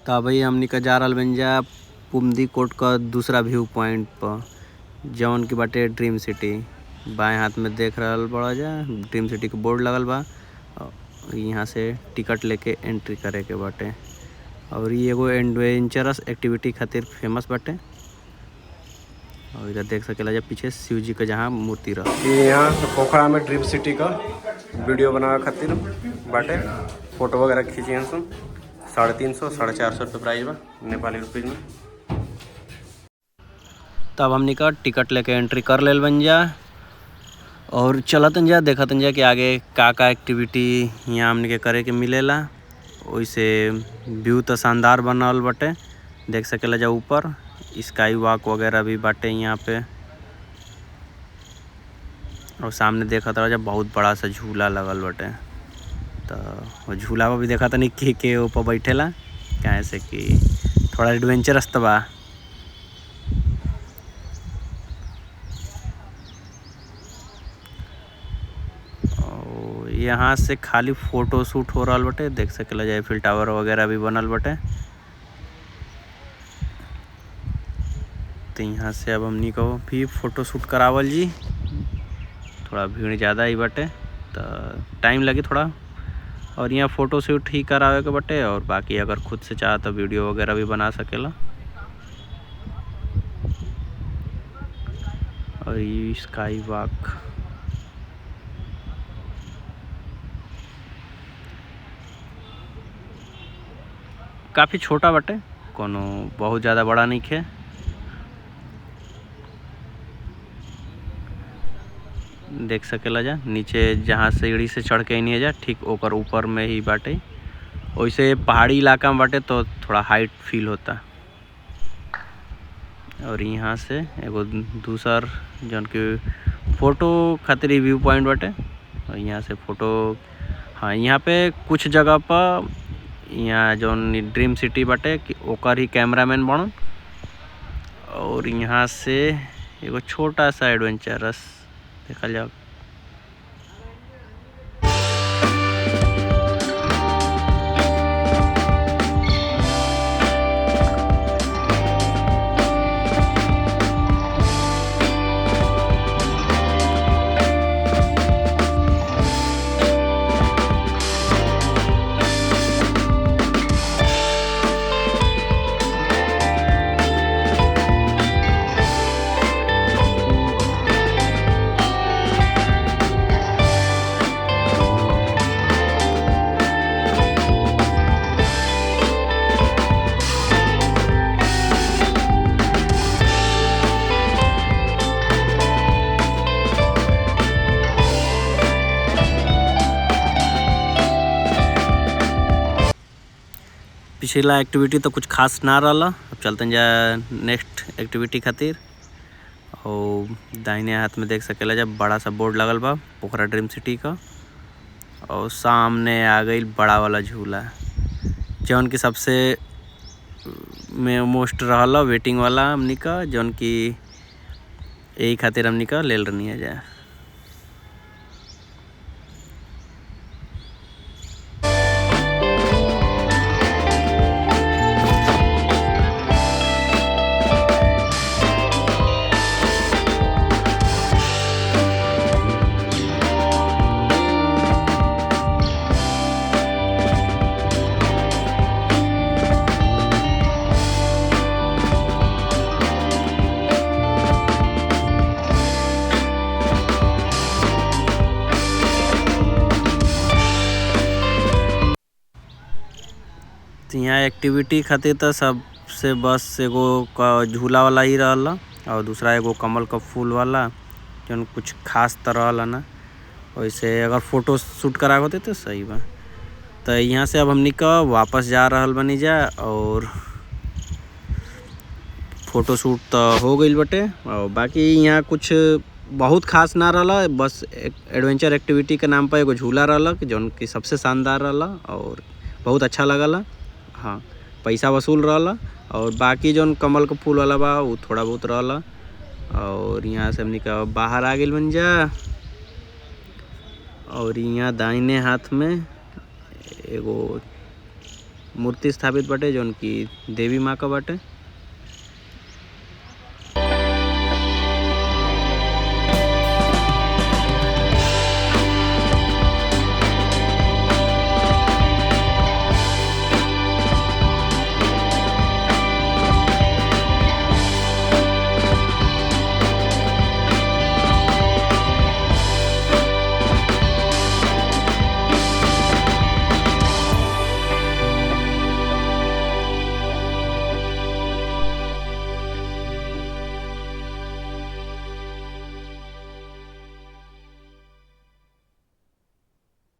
तो भाई हमनी का जा रहल बन जा पुमदी कोट का दूसरा व्यू पॉइंट पर, जौन की बाटे ड्रीम सिटी। बाएं हाथ में देख रहल बड़ा जा ड्रीम सिटी के बोर्ड लगल बा। यहाँ से टिकट लेके एंट्री करे के बाटे और ये एगो एडवेंचरस एक्टिविटी खातिर फेमस बाटे। और इधर देख सकेला जा पीछे शिव जी का जहाँ मूर्ति रहा। ये यहाँ पोखरा में ड्रीम सिटी का वीडियो बनावे खातिर बाटे, फोटो वगैरह खींची हैं। 350 450 रुपये प्राइस बा नेपाली रुपीज में। तब हमनी का टिकट लेके एंट्री कर लेल बन जा और चलतन जा देखतन जा कि आगे का एक्टिविटी यहाँ हमनी के करे के मिलेला। वैसे व्यू तो शानदार बनल बाटे, देख सकेला जा ऊपर स्काई वॉक वगैरह भी बाटे यहाँ पे। और सामने देखत रहा जा बहुत बड़ा सा झूला लगल बाटे, तो झूला पर भी देखा तनी के ऊपर बैठेला, क्या से कि थोड़ा एडवेंचरस तो बा। यहाँ से खाली फोटो शूट हो रहा बटे, देख सकेला जाए फिल टावर वगैरह भी बनल बटे। तो यहाँ से अब हमनी को भी फ़ोटो शूट करावल जी। थोड़ा भीड़ ज़्यादा ही बटे तो टाइम लगे थोड़ा, और यहाँ फ़ोटो शूट ही करावे के बटे। और बाकी अगर खुद से चाहे तो वीडियो वगैरह भी बना सकेला। और ये स्काई वॉक काफ़ी छोटा बटे, कोनो बहुत ज़्यादा बड़ा नहीं है। देख सकेला जा नीचे जहाँ सीढ़ी से चढ़ के नहीं जा, ठीक ओकर ऊपर में ही बाटे। वैसे पहाड़ी इलाका में बाटे तो थोड़ा हाइट फील होता। और यहाँ से एगो दूसर जौन की फ़ोटो खातिर व्यू पॉइंट बाटे। और यहाँ से फ़ोटो, हाँ यहाँ पे कुछ जगह पर यहाँ जौन ड्रीम सिटी बाटे कि ओकर ही कैमरामैन बनन। और यहाँ से एगो छोटा सा एडवेंचरस देखल जाओ। पिछला एक्टिविटी तो कुछ खास ना रहा। अब चलते जा नेक्स्ट एक्टिविटी खातिर। और दाहिने हाथ में देख सकेला जब बड़ा सा बोर्ड लगल बा पोखरा ड्रीम सिटी का। और सामने आ गई बड़ा वाला झूला, जौन की सबसे में मोस्ट रहला वेटिंग वाला हमनी का, जौन की यही खातिर हमनी का लेल रहनी है जाए। यहाँ एक्टिविटी खातिर तो सबसे बस एगो का झूला वाला ही रहला, और दूसरा एगो कमल का फूल वाला, जौन कुछ खास तरह रहला ना। वैसे अगर फ़ोटो शूट करा होते तो सही बा। तो यहाँ से अब हमनी का वापस जा रहल बनी जा। और फ़ोटो शूट तो हो गई बटे, और बाकी यहाँ कुछ बहुत खास ना रहला, बस एडवेंचर एक्टिविटी के नाम पर एगो झूला रहला जौन की सबसे शानदार रहला और बहुत अच्छा लगला। हाँ पैसा वसूल रहला। और बाकी जौन कमल का फूल वाला बा वो थोड़ा बहुत रहला। और यहाँ से हमनी का बाहर आ गइल बन जा। और यहाँ दाहिने हाथ में एगो मूर्ति स्थापित बाटे जौन की देवी माँ का बाटे।